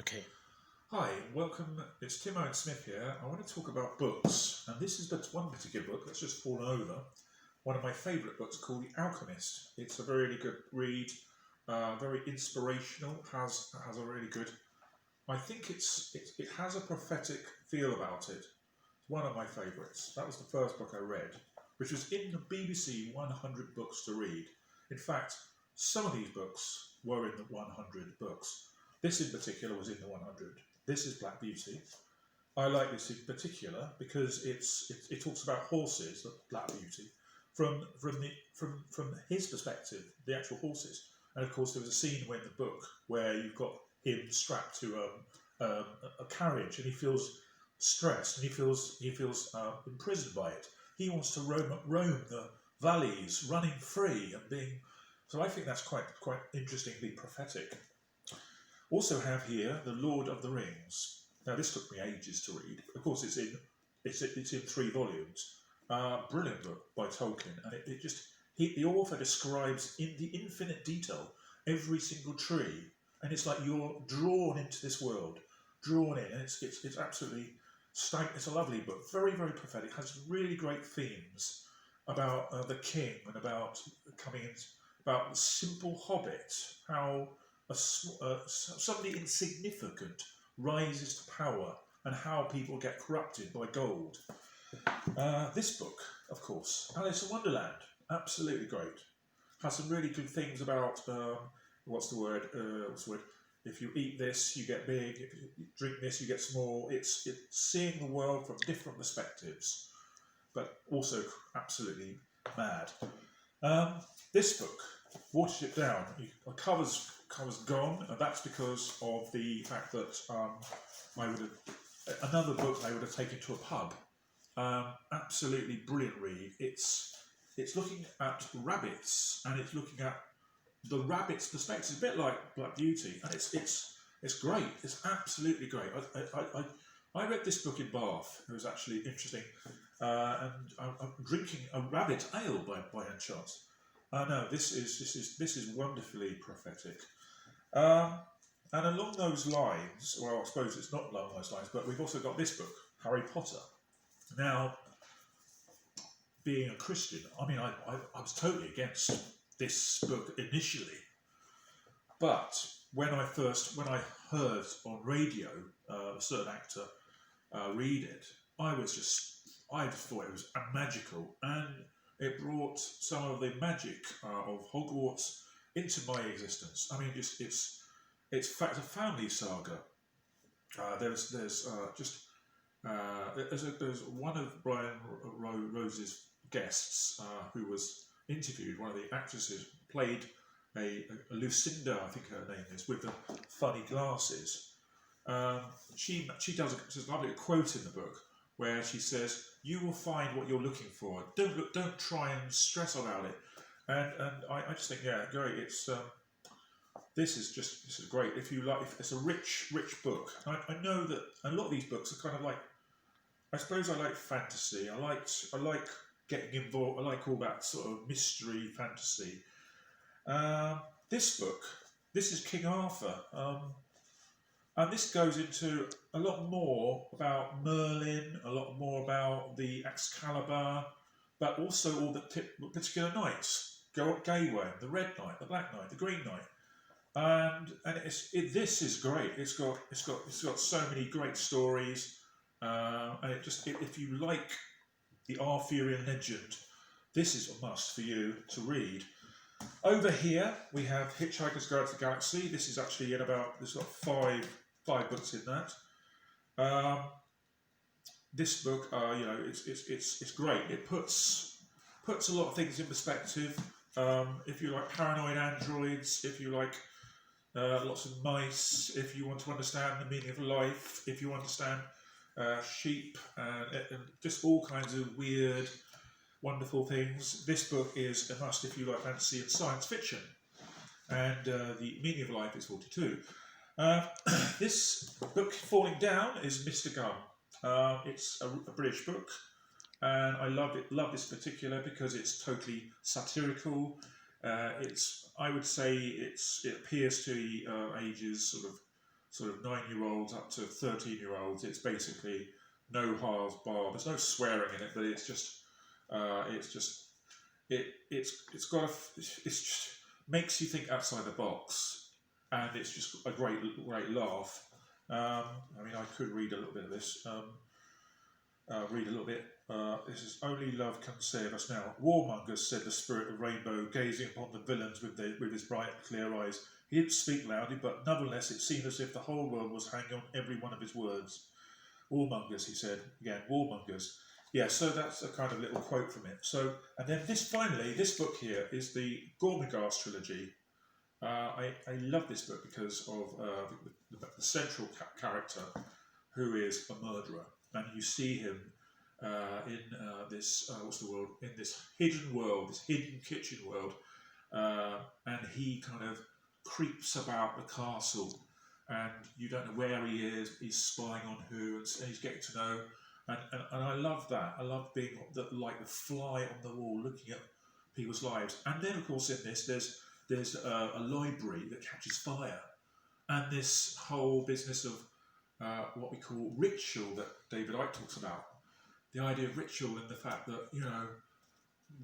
Okay. Hi, welcome. It's Tim Owen Smith here. I want to talk about books, and this is one particular book that's just fallen over. One of my favourite books called The Alchemist. It's a really good read, very inspirational. Has a really good. I think it has a prophetic feel about it. It's one of my favourites. That was the first book I read, which was in the BBC 100 books to read. In fact, some of these books were in the 100 books. This in particular was in the 100. This is Black Beauty. I like this in particular because it talks about horses, Black Beauty, from his perspective, the actual horses. And of course, there was a scene in the book where you've got him strapped to a carriage, and he feels stressed, and he feels imprisoned by it. He wants to roam the valleys, running free and being. So I think that's quite interestingly prophetic. Also have here The Lord of the Rings. Now this took me ages to read. Of course, it's in 3 volumes. Brilliant book by Tolkien, and the author describes in the infinite detail every single tree, and it's like you're drawn into this world, drawn in, and it's absolutely stunning. It's a lovely book, very prophetic. Has really great themes about the king and about about the simple hobbit, how somebody insignificant rises to power, and how people get corrupted by gold. This book, of course, Alice in Wonderland, absolutely great. Has some really good things about what's the word? If you eat this, you get big. If you drink this, you get small. It's seeing the world from different perspectives, but also absolutely mad. This book, Watership Down, covers gone, and that's because of the fact that another book I would have taken to a pub. Absolutely brilliant read. It's looking at rabbits, and it's looking at the rabbit's perspective. It's a bit like Black Beauty, and it's great. It's absolutely great. I read this book in Bath. It was actually interesting, and I'm drinking a rabbit ale by any chance. No, this is wonderfully prophetic. And along those lines, well, I suppose it's not along those lines, but we've also got this book, Harry Potter. Now, being a Christian, I mean, I was totally against this book initially, but when I heard on radio a certain actor read it, I just thought it was magical, and it brought some of the magic of Hogwarts into my existence. I mean, it's a family saga. There's one of Brian Rose's guests who was interviewed. One of the actresses played a Lucinda, I think her name is, with the funny glasses. She does a lovely quote in the book where she says, "You will find what you're looking for. Don't try and stress about it." And I just think, yeah, great. This is great. If you like, it's a rich book. I know that a lot of these books are kind of like, I suppose I like fantasy. I like getting involved. I like all that sort of mystery fantasy. This book, this is King Arthur, and this goes into a lot more about Merlin, a lot more about the Excalibur, but also all the particular knights. Gawain, the Red Knight, the Black Knight, the Green Knight, and this is great. It's got so many great stories, and if you like the Arthurian legend, this is a must for you to read. Over here we have Hitchhiker's Guide to the Galaxy. This is actually there's got five books in that. This book, it's great. It puts a lot of things in perspective. If you like paranoid androids, if you like lots of mice, if you want to understand the meaning of life, if you understand sheep, and just all kinds of weird, wonderful things, this book is a must if you like fantasy and science fiction. And the meaning of life is 42. This book, Falling Down, is Mr. Gum. It's a British book. And I love this particular because it's totally satirical. I would say it appears to ages sort of sort of 9-year-olds up to 13-year-olds. It's basically no halves bar. There's no swearing in it, but it's just it's got it's just makes you think outside the box, and it's just a great laugh. I mean, I could read a little bit of this. Read a little bit. This is "Only love can save us now. Warmongers," said the spirit of Rainbow, gazing upon the villains with his bright, clear eyes. He didn't speak loudly, but nonetheless it seemed as if the whole world was hanging on every one of his words. "Warmongers," he said again. "Warmongers." Yeah, so that's a kind of little quote from it. So, and then this book here is the Golden Gas Trilogy. I love this book because of the central character, who is a murderer, and you see him in this in this hidden world, this hidden kitchen world, and he kind of creeps about the castle, and you don't know where he is. He's spying on who, and he's getting to know. And I love that. I love being like the fly on the wall, looking at people's lives. And then, of course, in this, there's a library that catches fire, and this whole business of what we call ritual that David Icke talks about. The idea of ritual and the fact that, you know,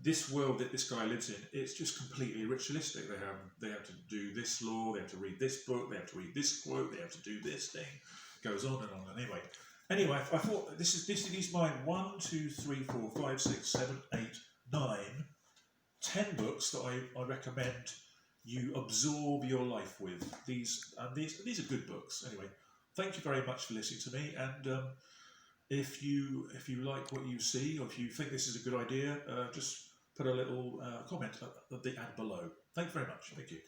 this world that this guy lives in, it's just completely ritualistic. They have to do this law, they have to read this book, they have to read this quote, they have to do this thing. It goes on and on. And anyway, I thought this is my 1, 2, 3, 4, 5, 6, 7, 8, 9, 10 books that I recommend you absorb your life with. These are good books. Anyway, thank you very much for listening to me, and if you like what you see, or if you think this is a good idea, just put a little comment at the ad below. Thank you very much. Thank you.